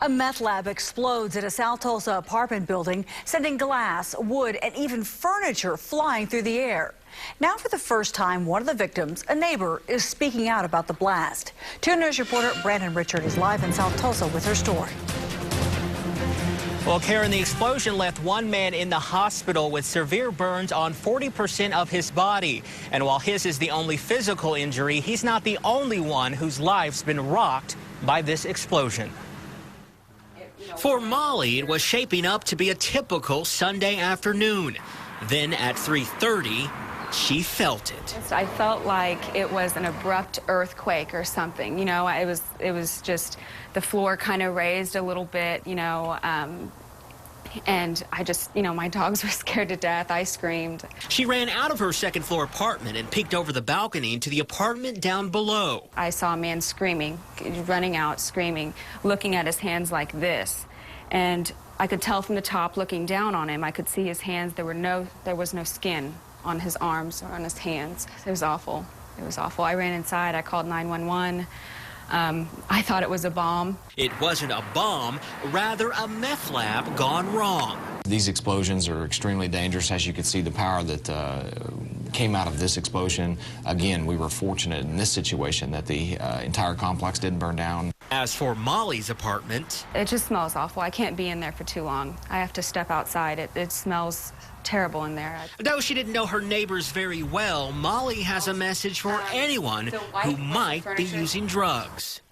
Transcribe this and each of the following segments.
A meth lab explodes at a South Tulsa apartment building, sending glass, wood, and even furniture flying through the air. Now, for the first time, one of the victims, a neighbor, is speaking out about the blast. 2 News reporter Brandon Richard is live in South Tulsa with her story. Well, Karen, the explosion left one man in the hospital with severe burns on 40% of his body. And while his is the only physical injury, he's not the only one whose life's been rocked by this explosion. For Molly, it was shaping up to be a typical Sunday afternoon. Then at 3:30, she felt it. I felt like it was an abrupt earthquake or something. You know, it was just the floor kind of raised a little bit, and I just, my dogs were scared to death. I screamed. She ran out of her second-floor apartment and peeked over the balcony into the apartment down below. I saw a man screaming, running out, screaming, looking at his hands like this. And I could tell from the top, looking down on him, I could see his hands. There was no skin on his arms or on his hands. It was awful. It was awful. I ran inside. I called 911. I thought it was a bomb. It wasn't a bomb, rather a meth lab gone wrong. These explosions are extremely dangerous. As you can see, the power that came out of this explosion, again, we were fortunate in this situation that the entire complex didn't burn down. As for Molly's apartment, it just smells awful. I can't be in there for too long. I have to step outside. It smells terrible in there. Though she didn't know her neighbors very well, Molly has a message for anyone who might be using drugs.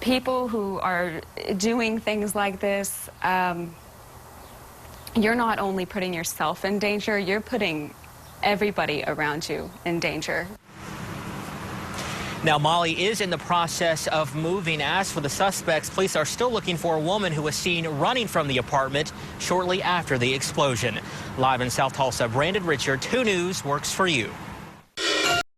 People who are doing things like this, you're not only putting yourself in danger, you're putting everybody around you in danger. Now, Molly is in the process of moving. As for the suspects, police are still looking for a woman who was seen running from the apartment shortly after the explosion. Live in South Tulsa, Brandon Richard, 2 News works for you.